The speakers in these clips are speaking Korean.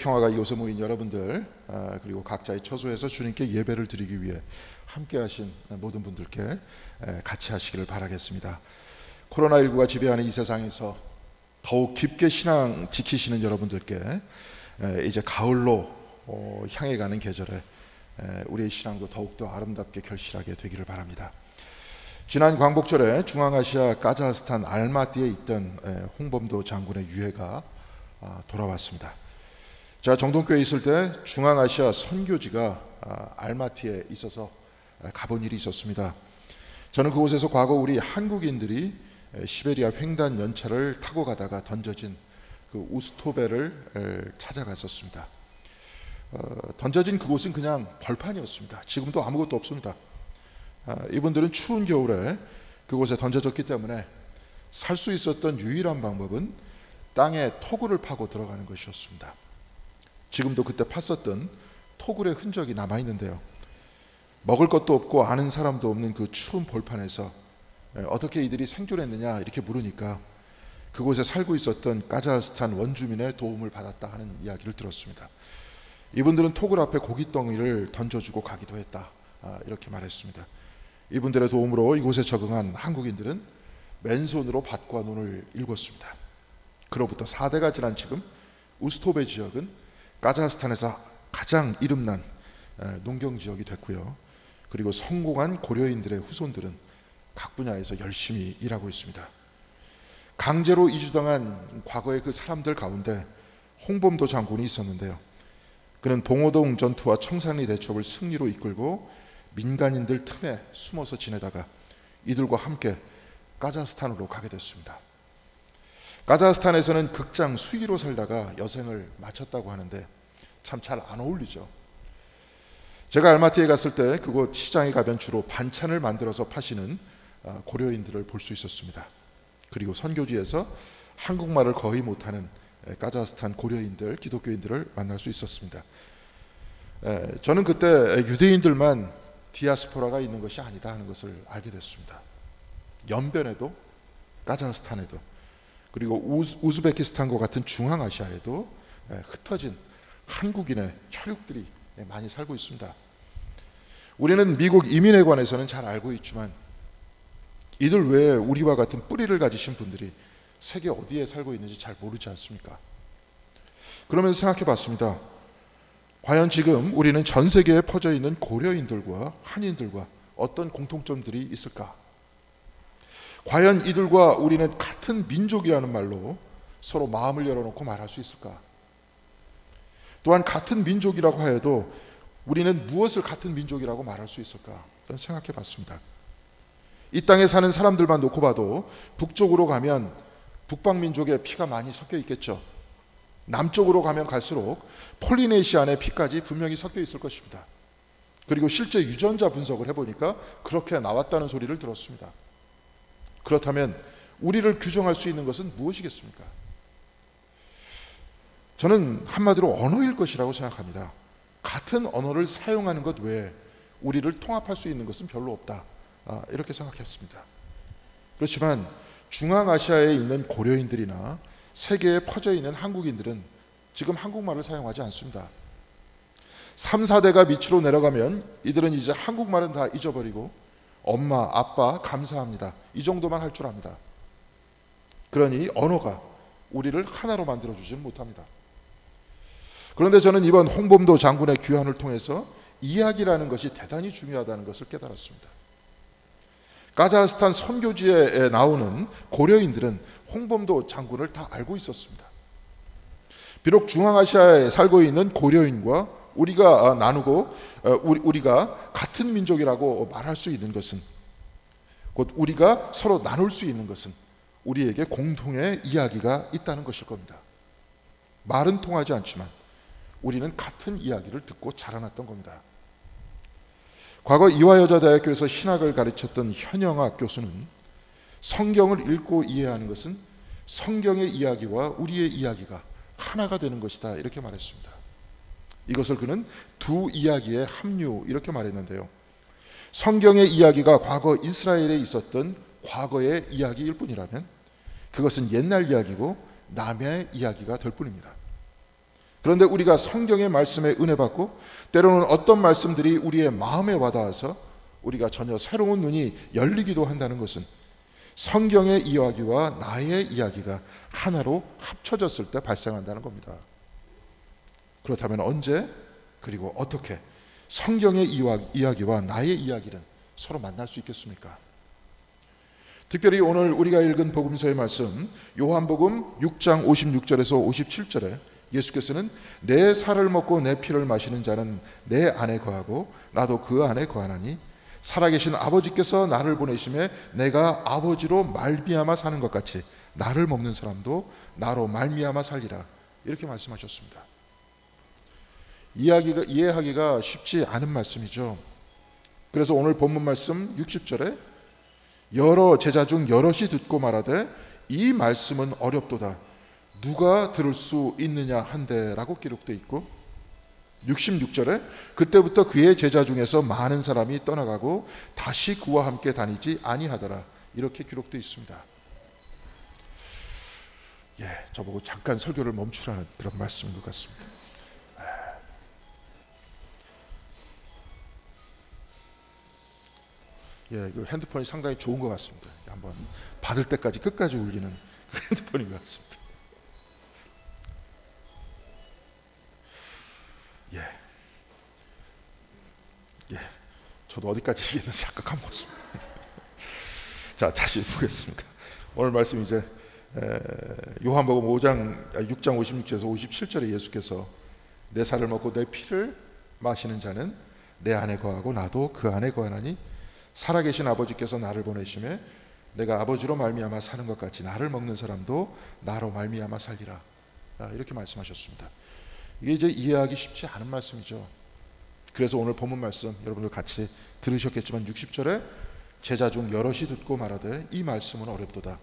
평화가 이곳에 모인 여러분들, 그리고 각자의 처소에서 주님께 예배를 드리기 위해 함께 하신 모든 분들께 같이 하시기를 바라겠습니다. 코로나19가 지배하는 이 세상에서 더욱 깊게 신앙 지키시는 여러분들께 이제 가을로 향해 가는 계절에 우리의 신앙도 더욱더 아름답게 결실하게 되기를 바랍니다. 지난 광복절에 중앙아시아 카자흐스탄 알마티에 있던 홍범도 장군의 유해가 돌아왔습니다. 제가 정동교회에 있을 때 중앙아시아 선교지가 알마티에 있어서 가본 일이 있었습니다. 저는 그곳에서 과거 우리 한국인들이 시베리아 횡단 연차를 타고 가다가 던져진 그 우스토베를 찾아갔었습니다. 던져진 그곳은 그냥 벌판이었습니다. 지금도 아무것도 없습니다. 이분들은 추운 겨울에 그곳에 던져졌기 때문에 살 수 있었던 유일한 방법은 땅에 토굴을 파고 들어가는 것이었습니다. 지금도 그때 팠었던 토굴의 흔적이 남아있는데요, 먹을 것도 없고 아는 사람도 없는 그 추운 벌판에서 어떻게 이들이 생존했느냐 이렇게 물으니까 그곳에 살고 있었던 카자흐스탄 원주민의 도움을 받았다 하는 이야기를 들었습니다. 이분들은 토굴 앞에 고깃덩이를 던져주고 가기도 했다, 이렇게 말했습니다. 이분들의 도움으로 이곳에 적응한 한국인들은 맨손으로 밭과 논을 일궜습니다. 그로부터 4대가 지난 지금 우스토베 지역은 카자흐스탄에서 가장 이름난 농경지역이 됐고요. 그리고 성공한 고려인들의 후손들은 각 분야에서 열심히 일하고 있습니다. 강제로 이주당한 과거의 그 사람들 가운데 홍범도 장군이 있었는데요, 그는 봉오동 전투와 청산리 대첩을 승리로 이끌고 민간인들 틈에 숨어서 지내다가 이들과 함께 카자흐스탄으로 가게 됐습니다. 카자흐스탄에서는 극장 수위로 살다가 여생을 마쳤다고 하는데 참 잘 안 어울리죠. 제가 알마티에 갔을 때 그곳 시장에 가면 주로 반찬을 만들어서 파시는 고려인들을 볼 수 있었습니다. 그리고 선교지에서 한국말을 거의 못하는 카자흐스탄 고려인들, 기독교인들을 만날 수 있었습니다. 저는 그때 유대인들만 디아스포라가 있는 것이 아니다 하는 것을 알게 됐습니다. 연변에도, 카자흐스탄에도, 그리고 우즈베키스탄과 같은 중앙아시아에도 흩어진 한국인의 혈육들이 많이 살고 있습니다. 우리는 미국 이민에 관해서는 잘 알고 있지만 이들 외에 우리와 같은 뿌리를 가지신 분들이 세계 어디에 살고 있는지 잘 모르지 않습니까? 그러면서 생각해 봤습니다. 과연 지금 우리는 전 세계에 퍼져 있는 고려인들과 한인들과 어떤 공통점들이 있을까? 과연 이들과 우리는 같은 민족이라는 말로 서로 마음을 열어놓고 말할 수 있을까? 또한 같은 민족이라고 하여도 우리는 무엇을 같은 민족이라고 말할 수 있을까? 저는 생각해 봤습니다. 이 땅에 사는 사람들만 놓고 봐도 북쪽으로 가면 북방민족의 피가 많이 섞여 있겠죠. 남쪽으로 가면 갈수록 폴리네시안의 피까지 분명히 섞여 있을 것입니다. 그리고 실제 유전자 분석을 해보니까 그렇게 나왔다는 소리를 들었습니다. 그렇다면 우리를 규정할 수 있는 것은 무엇이겠습니까? 저는 한마디로 언어일 것이라고 생각합니다. 같은 언어를 사용하는 것 외에 우리를 통합할 수 있는 것은 별로 없다, 이렇게 생각했습니다. 그렇지만 중앙아시아에 있는 고려인들이나 세계에 퍼져 있는 한국인들은 지금 한국말을 사용하지 않습니다. 3, 4대가 밑으로 내려가면 이들은 이제 한국말은 다 잊어버리고 엄마, 아빠, 감사합니다, 이 정도만 할 줄 압니다. 그러니 언어가 우리를 하나로 만들어주지는 못합니다. 그런데 저는 이번 홍범도 장군의 귀환을 통해서 이야기라는 것이 대단히 중요하다는 것을 깨달았습니다. 카자흐스탄 선교지에 나오는 고려인들은 홍범도 장군을 다 알고 있었습니다. 비록 중앙아시아에 살고 있는 고려인과 우리가 나누고 우리가 같은 민족이라고 말할 수 있는 것은, 곧 우리가 서로 나눌 수 있는 것은 우리에게 공통의 이야기가 있다는 것일 겁니다. 말은 통하지 않지만 우리는 같은 이야기를 듣고 자라났던 겁니다. 과거 이화여자대학교에서 신학을 가르쳤던 현영학 교수는 성경을 읽고 이해하는 것은 성경의 이야기와 우리의 이야기가 하나가 되는 것이다, 이렇게 말했습니다. 이것을 그는 두 이야기의 합류, 이렇게 말했는데요, 성경의 이야기가 과거 이스라엘에 있었던 과거의 이야기일 뿐이라면 그것은 옛날 이야기고 남의 이야기가 될 뿐입니다. 그런데 우리가 성경의 말씀에 은혜 받고 때로는 어떤 말씀들이 우리의 마음에 와닿아서 우리가 전혀 새로운 눈이 열리기도 한다는 것은 성경의 이야기와 나의 이야기가 하나로 합쳐졌을 때 발생한다는 겁니다. 그렇다면 언제 그리고 어떻게 성경의 이야기와 나의 이야기는 서로 만날 수 있겠습니까? 특별히 오늘 우리가 읽은 복음서의 말씀 요한복음 6장 56절에서 57절에 예수께서는 내 살을 먹고 내 피를 마시는 자는 내 안에 거하고 나도 그 안에 거하나니 살아계신 아버지께서 나를 보내심에 내가 아버지로 말미암아 사는 것 같이 나를 먹는 사람도 나로 말미암아 살리라, 이렇게 말씀하셨습니다. 이해하기가 쉽지 않은 말씀이죠. 그래서 오늘 본문 말씀 60절에 여러 제자 중 여럿이 듣고 말하되 이 말씀은 어렵도다 누가 들을 수 있느냐 한데라고 기록되어 있고, 66절에 그때부터 그의 제자 중에서 많은 사람이 떠나가고 다시 그와 함께 다니지 아니하더라, 이렇게 기록되어 있습니다. 저보고 잠깐 설교를 멈추라는 그런 말씀인 것 같습니다. 그 핸드폰이 상당히 좋은 것 같습니다. 한번 받을 때까지 끝까지 울리는 그 핸드폰인 것 같습니다. 저도 어디까지 얘기했는지 잠깐 까먹었습니다. 자, 다시 보겠습니다. 오늘 말씀 이제 요한복음 6장 56절에서 57절에 예수께서 내 살을 먹고 내 피를 마시는 자는 내 안에 거하고 나도 그 안에 거하나니 살아계신 아버지께서 나를 보내심에 내가 아버지로 말미암아 사는 것 같이 나를 먹는 사람도 나로 말미암아 살리라, 이렇게 말씀하셨습니다. 이게 이제 이해하기 쉽지 않은 말씀이죠. 그래서 오늘 본문 말씀 여러분들 같이 들으셨겠지만 60절에 제자 중 여럿이 듣고 말하되 이 말씀은 어렵도다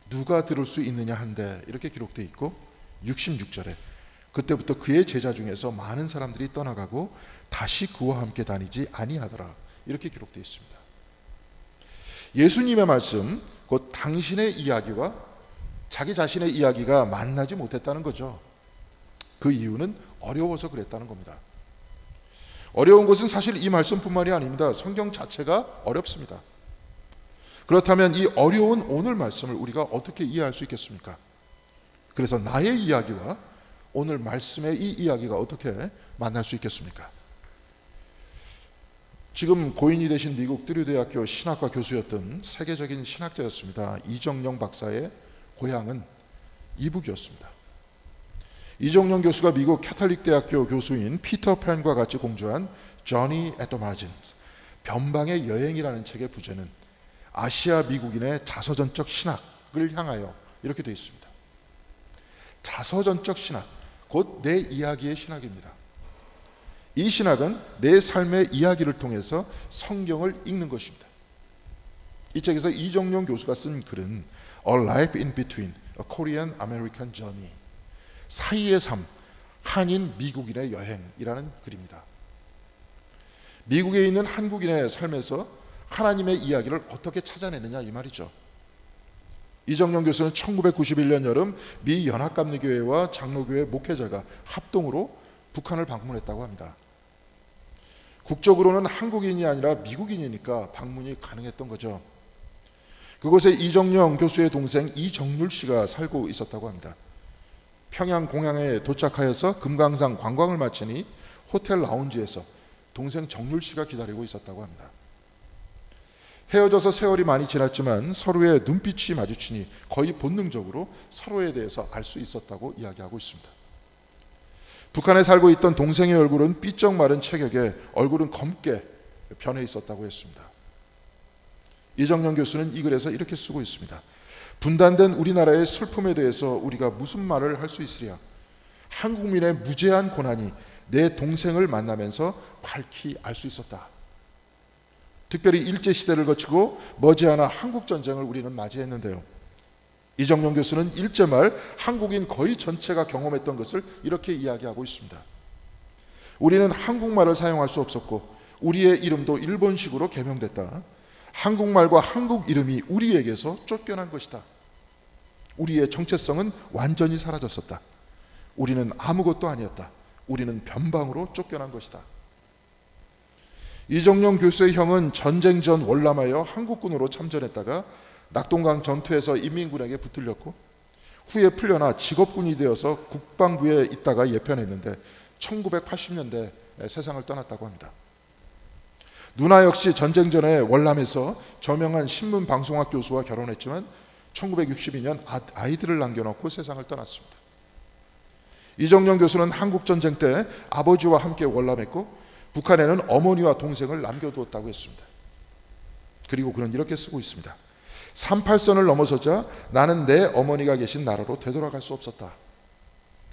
누가 들을 수 있느냐 한데, 이렇게 기록되어 있고, 66절에 그때부터 그의 제자 중에서 많은 사람들이 떠나가고 다시 그와 함께 다니지 아니하더라, 이렇게 기록되어 있습니다. 예수님의 말씀, 곧 당신의 이야기와 자기 자신의 이야기가 만나지 못했다는 거죠. 그 이유는 어려워서 그랬다는 겁니다. 어려운 것은 사실 이 말씀뿐만이 아닙니다. 성경 자체가 어렵습니다. 그렇다면 이 어려운 오늘 말씀을 우리가 어떻게 이해할 수 있겠습니까? 그래서 나의 이야기와 오늘 말씀의 이 이야기가 어떻게 만날 수 있겠습니까? 지금 고인이 되신 미국 드류대학교 신학과 교수였던 세계적인 신학자였습니다. 이정영 박사의 고향은 이북이었습니다. 이정영 교수가 미국 캐톨릭 대학교 교수인 피터 팬과 같이 공주한 Journey at the Margins, 변방의 여행이라는 책의 부제는 아시아 미국인의 자서전적 신학을 향하여 이렇게 되어 있습니다. 자서전적 신학, 곧 내 이야기의 신학입니다. 이 신학은 내 삶의 이야기를 통해서 성경을 읽는 것입니다. 이 책에서 이정용 교수가 쓴 글은 A Life in Between, A Korean American Journey, 사이의 삶, 한인 미국인의 여행이라는 글입니다. 미국에 있는 한국인의 삶에서 하나님의 이야기를 어떻게 찾아내느냐, 이 말이죠. 이정용 교수는 1991년 여름 미 연합감리교회와 장로교회 목회자가 합동으로 북한을 방문했다고 합니다. 국적으로는 한국인이 아니라 미국인이니까 방문이 가능했던 거죠. 그곳에 이정용 교수의 동생 이정률 씨가 살고 있었다고 합니다. 평양 공항에 도착하여서 금강산 관광을 마치니 호텔 라운지에서 동생 정률 씨가 기다리고 있었다고 합니다. 헤어져서 세월이 많이 지났지만 서로의 눈빛이 마주치니 거의 본능적으로 서로에 대해서 알 수 있었다고 이야기하고 있습니다. 북한에 살고 있던 동생의 얼굴은 삐쩍 마른 체격에 얼굴은 검게 변해 있었다고 했습니다. 이정영 교수는 이 글에서 이렇게 쓰고 있습니다. 분단된 우리나라의 슬픔에 대해서 우리가 무슨 말을 할 수 있으랴. 한국민의 무제한 고난이 내 동생을 만나면서 밝히 알 수 있었다. 특별히 일제시대를 거치고 머지않아 한국전쟁을 우리는 맞이했는데요. 이정용 교수는 일제 말 한국인 거의 전체가 경험했던 것을 이렇게 이야기하고 있습니다. 우리는 한국말을 사용할 수 없었고 우리의 이름도 일본식으로 개명됐다. 한국말과 한국 이름이 우리에게서 쫓겨난 것이다. 우리의 정체성은 완전히 사라졌었다. 우리는 아무것도 아니었다. 우리는 변방으로 쫓겨난 것이다. 이정용 교수의 형은 전쟁 전 월남하여 한국군으로 참전했다가 낙동강 전투에서 인민군에게 붙들렸고 후에 풀려나 직업군이 되어서 국방부에 있다가 예편했는데 1980년대 세상을 떠났다고 합니다. 누나 역시 전쟁 전에 월남에서 저명한 신문방송학 교수와 결혼했지만 1962년 아이들을 남겨놓고 세상을 떠났습니다. 이정용 교수는 한국전쟁 때 아버지와 함께 월남했고 북한에는 어머니와 동생을 남겨두었다고 했습니다. 그리고 그는 이렇게 쓰고 있습니다. 38선을 넘어서자 나는 내 어머니가 계신 나라로 되돌아갈 수 없었다.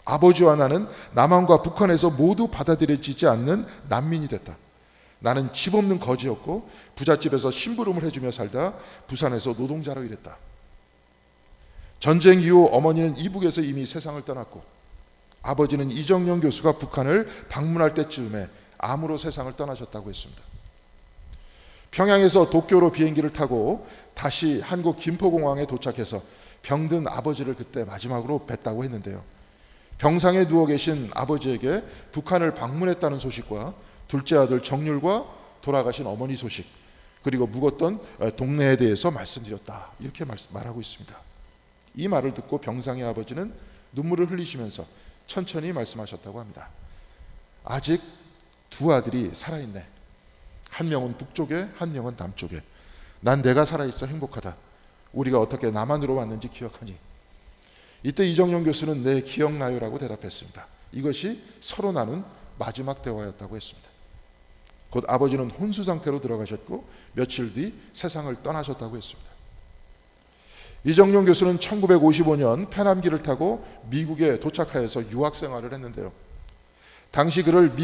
아버지와 나는 남한과 북한에서 모두 받아들여지지 않는 난민이 됐다. 나는 집 없는 거지였고 부잣집에서 심부름을 해주며 살다 부산에서 노동자로 일했다. 전쟁 이후 어머니는 이북에서 이미 세상을 떠났고 아버지는 이정용 교수가 북한을 방문할 때쯤에 암으로 세상을 떠나셨다고 했습니다. 평양에서 도쿄로 비행기를 타고 다시 한국 김포공항에 도착해서 병든 아버지를 그때 마지막으로 뵀다고 했는데요. 병상에 누워 계신 아버지에게 북한을 방문했다는 소식과 둘째 아들 정률과 돌아가신 어머니 소식, 그리고 묵었던 동네에 대해서 말씀드렸다. 이렇게 말하고 있습니다. 이 말을 듣고 병상의 아버지는 눈물을 흘리시면서 천천히 말씀하셨다고 합니다. 아직 두 아들이 살아있네. 한 명은 북쪽에, 한 명은 남쪽에. 난 내가 살아있어 행복하다. 우리가 어떻게 남한으로 왔는지 기억하니? 이때 이정용 교수는 네, 기억나요라고 대답했습니다. 이것이 서로 나눈 마지막 대화였다고 했습니다. 곧 아버지는 혼수 상태로 들어가셨고 며칠 뒤 세상을 떠나셨다고 했습니다. 이정용 교수는 1955년 페남기를 타고 미국에 도착하여서 유학 생활을 했는데요. 당시 그는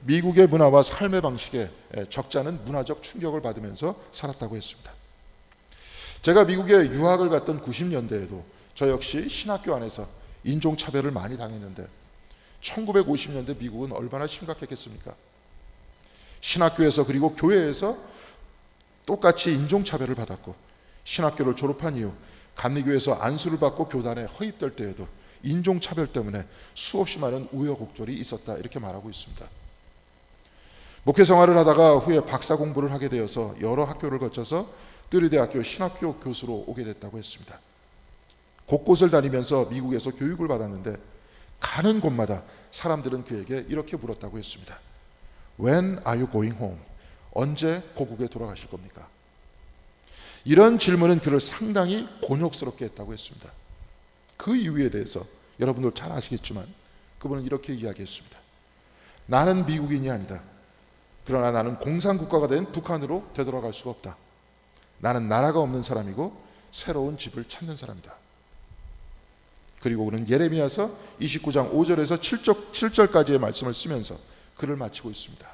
미국의 문화와 삶의 방식에 적지 않은 문화적 충격을 받으면서 살았다고 했습니다. 제가 미국에 유학을 갔던 90년대에도 저 역시 신학교 안에서 인종차별을 많이 당했는데 1950년대 미국은 얼마나 심각했겠습니까? 신학교에서 그리고 교회에서 똑같이 인종차별을 받았고 신학교를 졸업한 이후 감리교에서 안수를 받고 교단에 허입될 때에도 인종차별 때문에 수없이 많은 우여곡절이 있었다 이렇게 말하고 있습니다. 목회 생활을 하다가 후에 박사 공부를 하게 되어서 여러 학교를 거쳐서 뜨리대학교 신학교 교수로 오게 됐다고 했습니다. 곳곳을 다니면서 미국에서 교육을 받았는데 가는 곳마다 사람들은 그에게 이렇게 물었다고 했습니다. When are you going home? 언제 고국에 돌아가실 겁니까? 이런 질문은 그를 상당히 곤욕스럽게 했다고 했습니다. 그 이유에 대해서 여러분들 잘 아시겠지만 그분은 이렇게 이야기했습니다. 나는 미국인이 아니다. 그러나 나는 공산국가가 된 북한으로 되돌아갈 수가 없다. 나는 나라가 없는 사람이고 새로운 집을 찾는 사람이다. 그리고 그는 예레미야서 29장 5절에서 7절까지의 말씀을 쓰면서 글을 마치고 있습니다.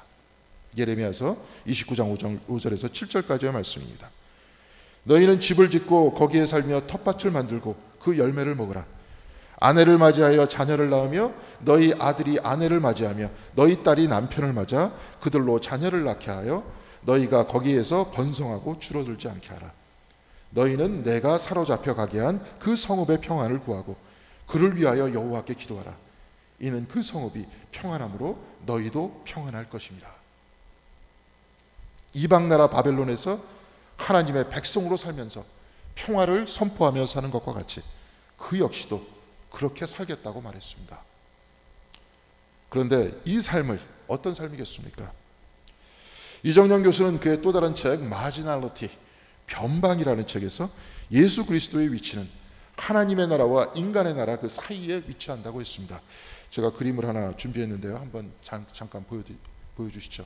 예레미야서 29장 5절에서 7절까지의 말씀입니다. 너희는 집을 짓고 거기에 살며 텃밭을 만들고 그 열매를 먹으라. 아내를 맞이하여 자녀를 낳으며 너희 아들이 아내를 맞이하며 너희 딸이 남편을 맞아 그들로 자녀를 낳게 하여 너희가 거기에서 번성하고 줄어들지 않게 하라. 너희는 내가 사로잡혀 가게 한 그 성읍의 평안을 구하고 그를 위하여 여호와께 기도하라. 이는 그 성읍이 평안함으로 너희도 평안할 것입니다. 이방 나라 바벨론에서 하나님의 백성으로 살면서 평화를 선포하며 사는 것과 같이 그 역시도 그렇게 살겠다고 말했습니다. 그런데 이 삶을 어떤 삶이겠습니까? 이정용 교수는 그의 또 다른 책 마지널리티, 변방이라는 책에서 예수 그리스도의 위치는 하나님의 나라와 인간의 나라 그 사이에 위치한다고 했습니다. 제가 그림을 하나 준비했는데요. 한번 잠깐 보여주시죠.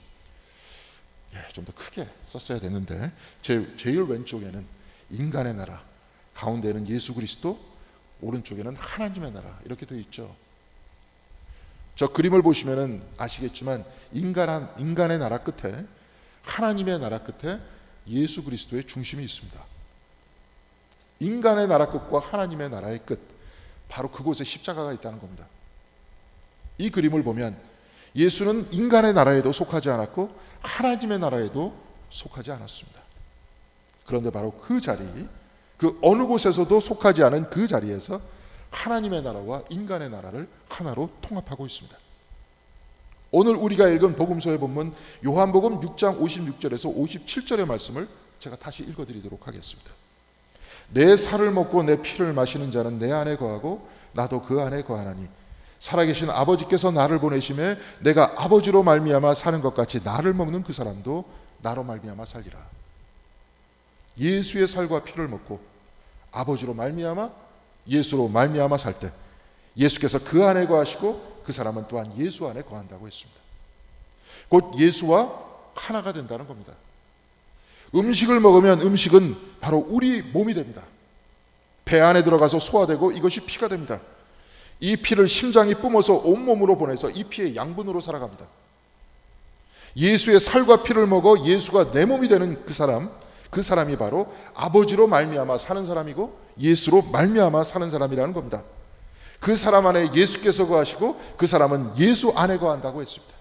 좀 더 크게 썼어야 되는데 제일 왼쪽에는 인간의 나라, 가운데는 예수 그리스도, 오른쪽에는 하나님의 나라 이렇게 되어 있죠. 저 그림을 보시면 아시겠지만 인간의 나라 끝에, 하나님의 나라 끝에 예수 그리스도의 중심이 있습니다. 인간의 나라 끝과 하나님의 나라의 끝, 바로 그곳에 십자가가 있다는 겁니다. 이 그림을 보면 예수는 인간의 나라에도 속하지 않았고 하나님의 나라에도 속하지 않았습니다. 그런데 바로 그 자리, 그 어느 곳에서도 속하지 않은 그 자리에서 하나님의 나라와 인간의 나라를 하나로 통합하고 있습니다. 오늘 우리가 읽은 복음서의 본문 요한복음 6장 56절에서 57절의 말씀을 제가 다시 읽어드리도록 하겠습니다. 내 살을 먹고 내 피를 마시는 자는 내 안에 거하고 나도 그 안에 거하나니 살아계신 아버지께서 나를 보내심에 내가 아버지로 말미암아 사는 것 같이 나를 먹는 그 사람도 나로 말미암아 살리라. 예수의 살과 피를 먹고 아버지로 말미암아 예수로 말미암아 살 때 예수께서 그 안에 거하시고 그 사람은 또한 예수 안에 거한다고 했습니다. 곧 예수와 하나가 된다는 겁니다. 음식을 먹으면 음식은 바로 우리 몸이 됩니다. 배 안에 들어가서 소화되고 이것이 피가 됩니다. 이 피를 심장이 뿜어서 온몸으로 보내서 이 피의 양분으로 살아갑니다. 예수의 살과 피를 먹어 예수가 내 몸이 되는 그 사람이 바로 아버지로 말미암아 사는 사람이고 예수로 말미암아 사는 사람이라는 겁니다. 그 사람 안에 예수께서 거하시고 그 사람은 예수 안에 거한다고 했습니다.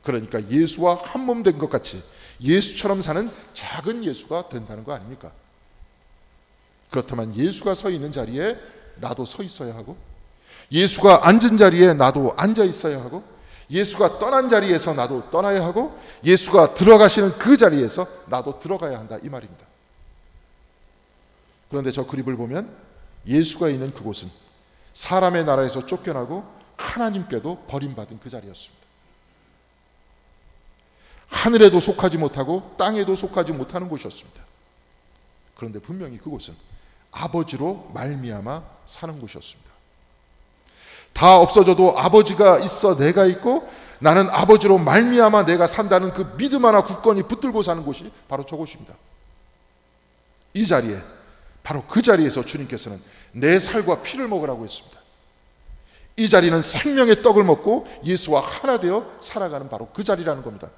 그러니까 예수와 한 몸 된 것 같이 예수처럼 사는 작은 예수가 된다는 거 아닙니까? 그렇다면 예수가 서 있는 자리에 나도 서 있어야 하고, 예수가 앉은 자리에 나도 앉아 있어야 하고, 예수가 떠난 자리에서 나도 떠나야 하고, 예수가 들어가시는 그 자리에서 나도 들어가야 한다, 이 말입니다. 그런데 저 그림을 보면 예수가 있는 그곳은 사람의 나라에서 쫓겨나고 하나님께도 버림받은 그 자리였습니다. 하늘에도 속하지 못하고 땅에도 속하지 못하는 곳이었습니다. 그런데 분명히 그곳은 아버지로 말미암아 사는 곳이었습니다. 다 없어져도 아버지가 있어 내가 있고 나는 아버지로 말미암아 내가 산다는 그 믿음 하나 굳건히 붙들고 사는 곳이 바로 저곳입니다. 이 자리에, 바로 그 자리에서 주님께서는 내 살과 피를 먹으라고 했습니다. 이 자리는 생명의 떡을 먹고 예수와 하나 되어 살아가는 바로 그 자리라는 겁니다.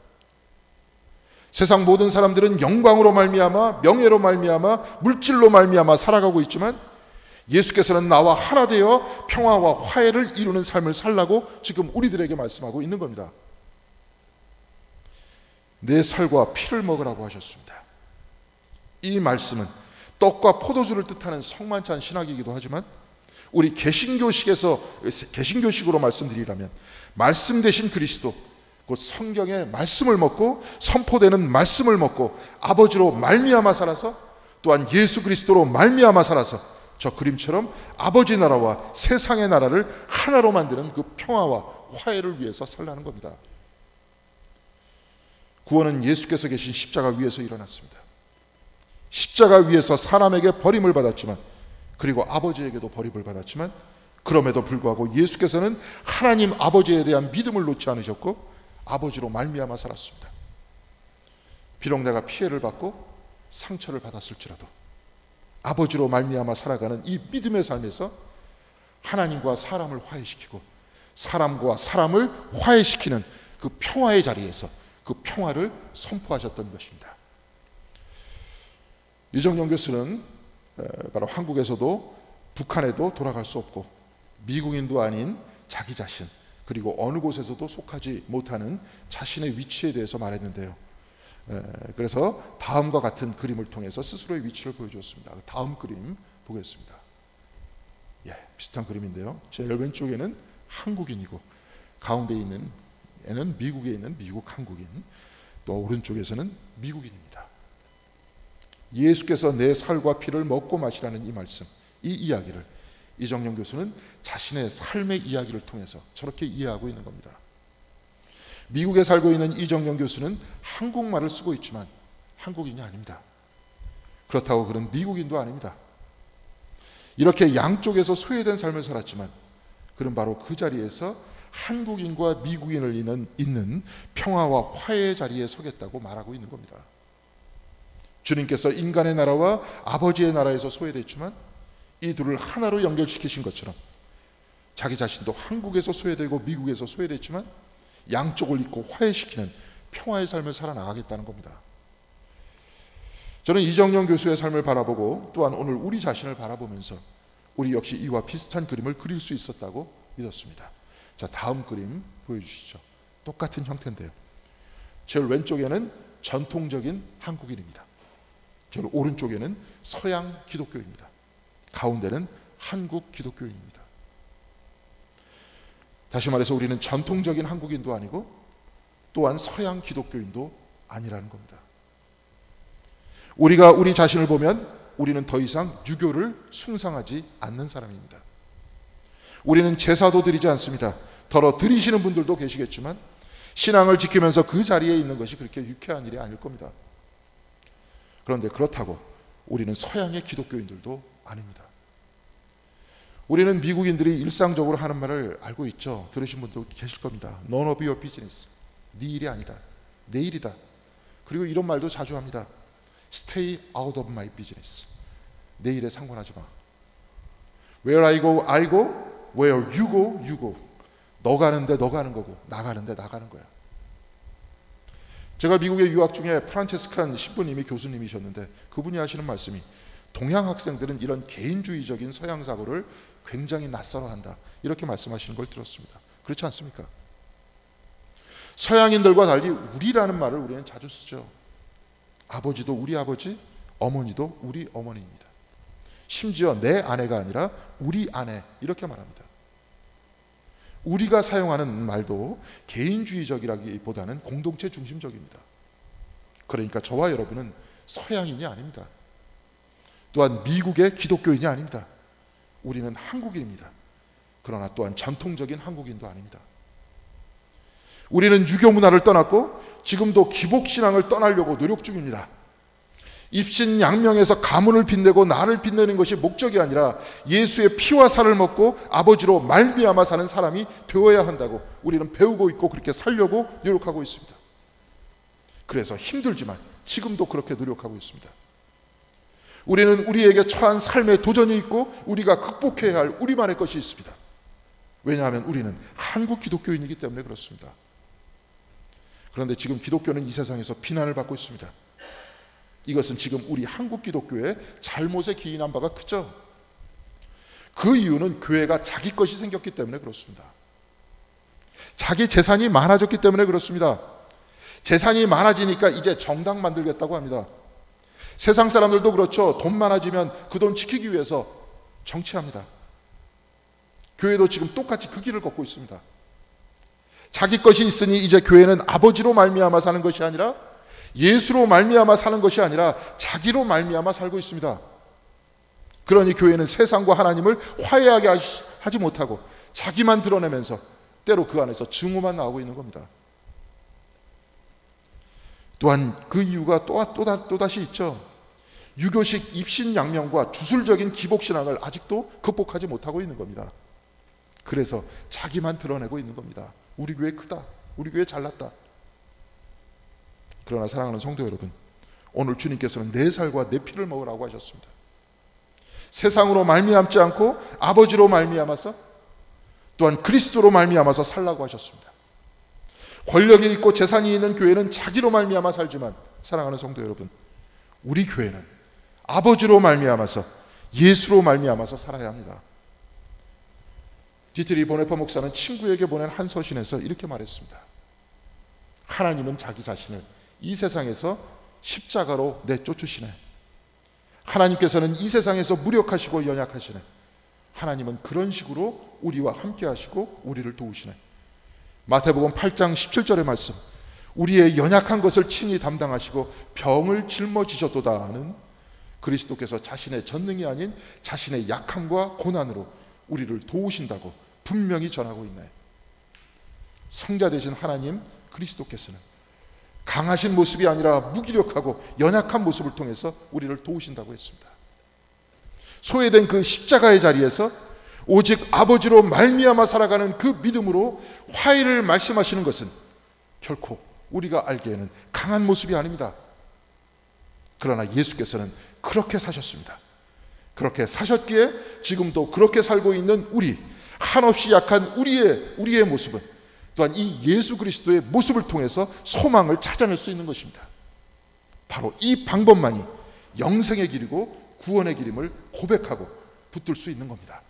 세상 모든 사람들은 영광으로 말미암아 명예로 말미암아 물질로 말미암아 살아가고 있지만 예수께서는 나와 하나 되어 평화와 화해를 이루는 삶을 살라고 지금 우리들에게 말씀하고 있는 겁니다. 내 살과 피를 먹으라고 하셨습니다. 이 말씀은 떡과 포도주를 뜻하는 성만찬 신학이기도 하지만 우리 개신교식으로 말씀드리라면 말씀 되신 그리스도, 곧 성경의 말씀을 먹고 선포되는 말씀을 먹고 아버지로 말미암아 살아서 또한 예수 그리스도로 말미암아 살아서 저 그림처럼 아버지 나라와 세상의 나라를 하나로 만드는 그 평화와 화해를 위해서 살라는 겁니다. 구원은 예수께서 계신 십자가 위에서 일어났습니다. 십자가 위에서 사람에게 버림을 받았지만, 그리고 아버지에게도 버림을 받았지만, 그럼에도 불구하고 예수께서는 하나님 아버지에 대한 믿음을 놓지 않으셨고 아버지로 말미암아 살았습니다. 비록 내가 피해를 받고 상처를 받았을지라도 아버지로 말미암아 살아가는 이 믿음의 삶에서 하나님과 사람을 화해시키고 사람과 사람을 화해시키는 그 평화의 자리에서 그 평화를 선포하셨던 것입니다. 이정용 교수는 바로 한국에서도 북한에도 돌아갈 수 없고 미국인도 아닌 자기 자신, 그리고 어느 곳에서도 속하지 못하는 자신의 위치에 대해서 말했는데요. 그래서 다음과 같은 그림을 통해서 스스로의 위치를 보여주었습니다. 다음 그림 보겠습니다. 비슷한 그림인데요. 제일 왼쪽에는 한국인이고 가운데 있는 애는 미국에 있는 미국 한국인, 또 오른쪽에서는 미국인입니다. 예수께서 내 살과 피를 먹고 마시라는 이 말씀, 이 이야기를 이정용 교수는 자신의 삶의 이야기를 통해서 저렇게 이해하고 있는 겁니다. 미국에 살고 있는 이정용 교수는 한국말을 쓰고 있지만 한국인이 아닙니다. 그렇다고 그는 미국인도 아닙니다. 이렇게 양쪽에서 소외된 삶을 살았지만 그는 바로 그 자리에서 한국인과 미국인을 잇는 평화와 화해의 자리에 서겠다고 말하고 있는 겁니다. 주님께서 인간의 나라와 아버지의 나라에서 소외됐지만 이 둘을 하나로 연결시키신 것처럼 자기 자신도 한국에서 소외되고 미국에서 소외됐지만 양쪽을 잇고 화해시키는 평화의 삶을 살아나가겠다는 겁니다. 저는 이정용 교수의 삶을 바라보고 또한 오늘 우리 자신을 바라보면서 우리 역시 이와 비슷한 그림을 그릴 수 있었다고 믿었습니다. 자, 다음 그림 보여주시죠. 똑같은 형태인데요. 제일 왼쪽에는 전통적인 한국인입니다. 제일 오른쪽에는 서양 기독교입니다. 가운데는 한국 기독교인입니다. 다시 말해서 우리는 전통적인 한국인도 아니고 또한 서양 기독교인도 아니라는 겁니다. 우리가 우리 자신을 보면 우리는 더 이상 유교를 숭상하지 않는 사람입니다. 우리는 제사도 드리지 않습니다. 더러 드리시는 분들도 계시겠지만 신앙을 지키면서 그 자리에 있는 것이 그렇게 유쾌한 일이 아닐 겁니다. 그런데 그렇다고 우리는 서양의 기독교인들도 아닙니다. 우리는 미국인들이 일상적으로 하는 말을 알고 있죠. 들으신 분도 계실 겁니다. None of your business. 네 일이 아니다. 내 일이다. 그리고 이런 말도 자주 합니다. Stay out of my business. 내 일에 상관하지 마. Where I go, I go. Where you go, you go. 너 가는데 너 가는 거고 나 가는데 나 가는 거야. 제가 미국에 유학 중에 프란체스칸 신부님이 교수님이셨는데 그분이 하시는 말씀이 동양 학생들은 이런 개인주의적인 서양 사고를 굉장히 낯설어한다. 이렇게 말씀하시는 걸 들었습니다. 그렇지 않습니까? 서양인들과 달리 우리라는 말을 우리는 자주 쓰죠. 아버지도 우리 아버지, 어머니도 우리 어머니입니다. 심지어 내 아내가 아니라 우리 아내 이렇게 말합니다. 우리가 사용하는 말도 개인주의적이라기보다는 공동체 중심적입니다. 그러니까 저와 여러분은 서양인이 아닙니다. 또한 미국의 기독교인이 아닙니다. 우리는 한국인입니다. 그러나 또한 전통적인 한국인도 아닙니다. 우리는 유교 문화를 떠났고 지금도 기복신앙을 떠나려고 노력 중입니다. 입신양명에서 가문을 빛내고 나를 빛내는 것이 목적이 아니라 예수의 피와 살을 먹고 아버지로 말미암아 사는 사람이 되어야 한다고 우리는 배우고 있고 그렇게 살려고 노력하고 있습니다. 그래서 힘들지만 지금도 그렇게 노력하고 있습니다. 우리는 우리에게 처한 삶의 도전이 있고 우리가 극복해야 할 우리만의 것이 있습니다. 왜냐하면 우리는 한국 기독교인이기 때문에 그렇습니다. 그런데 지금 기독교는 이 세상에서 비난을 받고 있습니다. 이것은 지금 우리 한국 기독교의 잘못에 기인한 바가 크죠. 그 이유는 교회가 자기 것이 생겼기 때문에 그렇습니다. 자기 재산이 많아졌기 때문에 그렇습니다. 재산이 많아지니까 이제 정당 만들겠다고 합니다. 세상 사람들도 그렇죠. 돈 많아지면 그 돈 지키기 위해서 정치합니다. 교회도 지금 똑같이 그 길을 걷고 있습니다. 자기 것이 있으니 이제 교회는 아버지로 말미암아 사는 것이 아니라 예수로 말미암아 사는 것이 아니라 자기로 말미암아 살고 있습니다. 그러니 교회는 세상과 하나님을 화해하게 하지 못하고 자기만 드러내면서 때로 그 안에서 증오만 나오고 있는 겁니다. 또한 그 이유가 또다시 있죠. 유교식 입신양명과 주술적인 기복신앙을 아직도 극복하지 못하고 있는 겁니다. 그래서 자기만 드러내고 있는 겁니다. 우리 교회 크다. 우리 교회 잘났다. 그러나 사랑하는 성도 여러분, 오늘 주님께서는 내 살과 내 피를 먹으라고 하셨습니다. 세상으로 말미암지 않고 아버지로 말미암아서 또한 그리스도로 말미암아서 살라고 하셨습니다. 권력이 있고 재산이 있는 교회는 자기로 말미암아 살지만 사랑하는 성도 여러분, 우리 교회는 아버지로 말미암아서 예수로 말미암아서 살아야 합니다. 디트리 보네퍼 목사는 친구에게 보낸 한 서신에서 이렇게 말했습니다. 하나님은 자기 자신을 이 세상에서 십자가로 내쫓으시네. 하나님께서는 이 세상에서 무력하시고 연약하시네. 하나님은 그런 식으로 우리와 함께 하시고 우리를 도우시네. 마태복음 8장 17절의 말씀, 우리의 연약한 것을 친히 담당하시고 병을 짊어지셨도다는 그리스도께서 자신의 전능이 아닌 자신의 약함과 고난으로 우리를 도우신다고 분명히 전하고 있네. 성자 되신 하나님 그리스도께서는 강하신 모습이 아니라 무기력하고 연약한 모습을 통해서 우리를 도우신다고 했습니다. 소외된 그 십자가의 자리에서 오직 아버지로 말미암아 살아가는 그 믿음으로 화해를 말씀하시는 것은 결코 우리가 알기에는 강한 모습이 아닙니다. 그러나 예수께서는 그렇게 사셨습니다. 그렇게 사셨기에 지금도 그렇게 살고 있는 우리, 한없이 약한 우리의 모습은 또한 이 예수 그리스도의 모습을 통해서 소망을 찾아낼 수 있는 것입니다. 바로 이 방법만이 영생의 길이고 구원의 길임을 고백하고 붙들 수 있는 겁니다.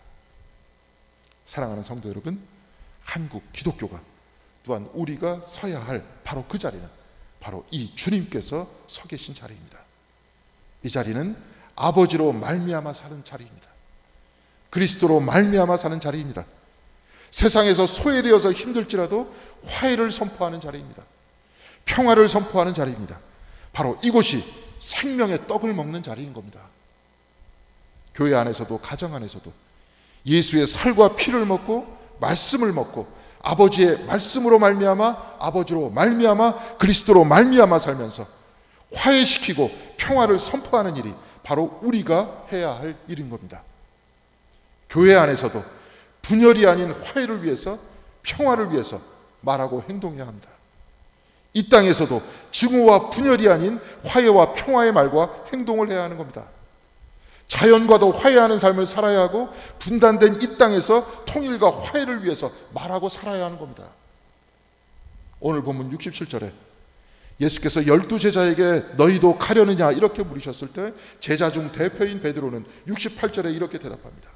사랑하는 성도 여러분, 한국 기독교가 또한 우리가 서야 할 바로 그 자리는 바로 이 주님께서 서 계신 자리입니다. 이 자리는 아버지로 말미암아 사는 자리입니다. 그리스도로 말미암아 사는 자리입니다. 세상에서 소외되어서 힘들지라도 화해를 선포하는 자리입니다. 평화를 선포하는 자리입니다. 바로 이곳이 생명의 떡을 먹는 자리인 겁니다. 교회 안에서도 가정 안에서도 예수의 살과 피를 먹고 말씀을 먹고 아버지의 말씀으로 말미암아 아버지로 말미암아 그리스도로 말미암아 살면서 화해시키고 평화를 선포하는 일이 바로 우리가 해야 할 일인 겁니다. 교회 안에서도 분열이 아닌 화해를 위해서 평화를 위해서 말하고 행동해야 합니다. 이 땅에서도 증오와 분열이 아닌 화해와 평화의 말과 행동을 해야 하는 겁니다. 자연과도 화해하는 삶을 살아야 하고 분단된 이 땅에서 통일과 화해를 위해서 말하고 살아야 하는 겁니다. 오늘 본문 67절에 예수께서 12제자에게 너희도 가려느냐 이렇게 물으셨을 때 제자 중 대표인 베드로는 68절에 이렇게 대답합니다.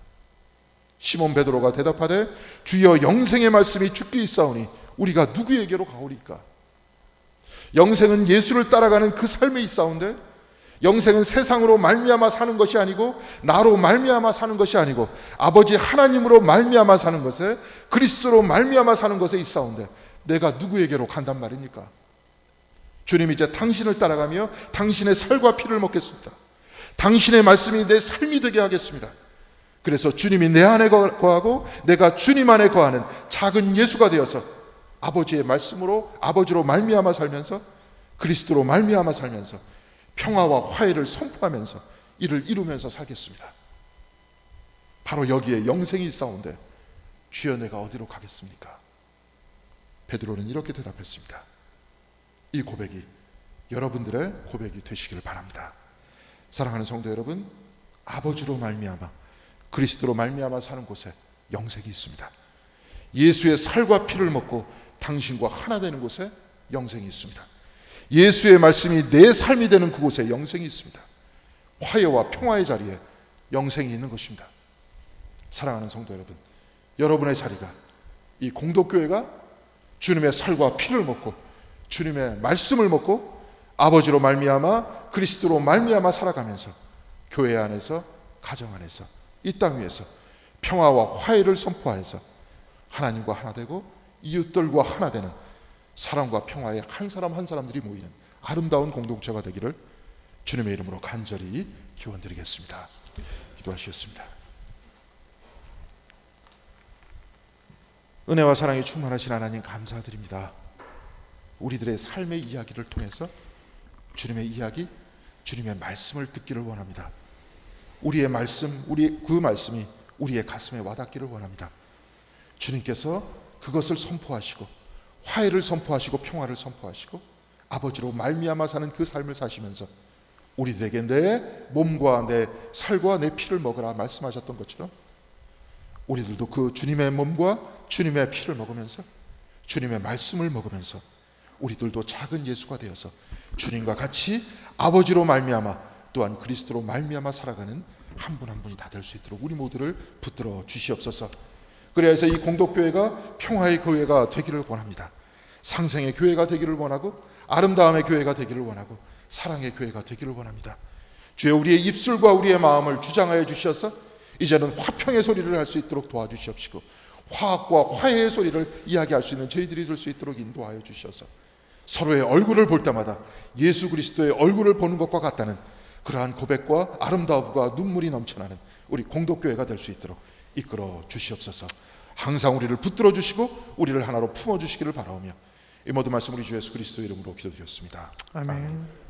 시몬 베드로가 대답하되 주여 영생의 말씀이 주께 있사오니 우리가 누구에게로 가오리까? 영생은 예수를 따라가는 그 삶에 있사온데 영생은 세상으로 말미암아 사는 것이 아니고 나로 말미암아 사는 것이 아니고 아버지 하나님으로 말미암아 사는 것에 그리스도로 말미암아 사는 것에 있사온데 내가 누구에게로 간단 말입니까? 주님 이제 당신을 따라가며 당신의 살과 피를 먹겠습니다. 당신의 말씀이 내 삶이 되게 하겠습니다. 그래서 주님이 내 안에 거하고 내가 주님 안에 거하는 작은 예수가 되어서 아버지의 말씀으로 아버지로 말미암아 살면서 그리스도로 말미암아 살면서 평화와 화해를 선포하면서 이를 이루면서 살겠습니다. 바로 여기에 영생이 있사온데 주여 내가 어디로 가겠습니까? 베드로는 이렇게 대답했습니다. 이 고백이 여러분들의 고백이 되시기를 바랍니다. 사랑하는 성도 여러분, 아버지로 말미암아 그리스도로 말미암아 사는 곳에 영생이 있습니다. 예수의 살과 피를 먹고 당신과 하나 되는 곳에 영생이 있습니다. 예수의 말씀이 내 삶이 되는 그곳에 영생이 있습니다. 화해와 평화의 자리에 영생이 있는 것입니다. 사랑하는 성도 여러분, 여러분의 자리가 이 공동교회가 주님의 살과 피를 먹고 주님의 말씀을 먹고 아버지로 말미암아 그리스도로 말미암아 살아가면서 교회 안에서 가정 안에서 이 땅 위에서 평화와 화해를 선포하여서 하나님과 하나 되고 이웃들과 하나 되는 사랑과 평화의 한 사람 한 사람들이 모이는 아름다운 공동체가 되기를 주님의 이름으로 간절히 기원드리겠습니다. 기도하시겠습니다. 은혜와 사랑이 충만하신 하나님 감사드립니다. 우리들의 삶의 이야기를 통해서 주님의 이야기, 주님의 말씀을 듣기를 원합니다. 우리의 말씀, 그 말씀이 우리의 가슴에 와닿기를 원합니다. 주님께서 그것을 선포하시고 화해를 선포하시고 평화를 선포하시고 아버지로 말미암아 사는 그 삶을 사시면서 우리들에게 내 몸과 내 살과 내 피를 먹으라 말씀하셨던 것처럼 우리들도 그 주님의 몸과 주님의 피를 먹으면서 주님의 말씀을 먹으면서 우리들도 작은 예수가 되어서 주님과 같이 아버지로 말미암아 또한 그리스도로 말미암아 살아가는 한 분 한 분이 다 될 수 있도록 우리 모두를 붙들어 주시옵소서. 그래서 이 공동교회가 평화의 교회가 되기를 원합니다. 상생의 교회가 되기를 원하고 아름다움의 교회가 되기를 원하고 사랑의 교회가 되기를 원합니다. 주여 우리의 입술과 우리의 마음을 주장하여 주셔서 이제는 화평의 소리를 할 수 있도록 도와주시옵시고 화학과 화해의 소리를 이야기할 수 있는 저희들이 될 수 있도록 인도하여 주셔서 서로의 얼굴을 볼 때마다 예수 그리스도의 얼굴을 보는 것과 같다는 그러한 고백과 아름다움과 눈물이 넘쳐나는 우리 공동교회가 될 수 있도록 이끌어 주시옵소서. 항상 우리를 붙들어 주시고 우리를 하나로 품어 주시기를 바라오며 이 모든 말씀 우리 주 예수 그리스도 이름으로 기도드렸습니다. 아멘. 아멘.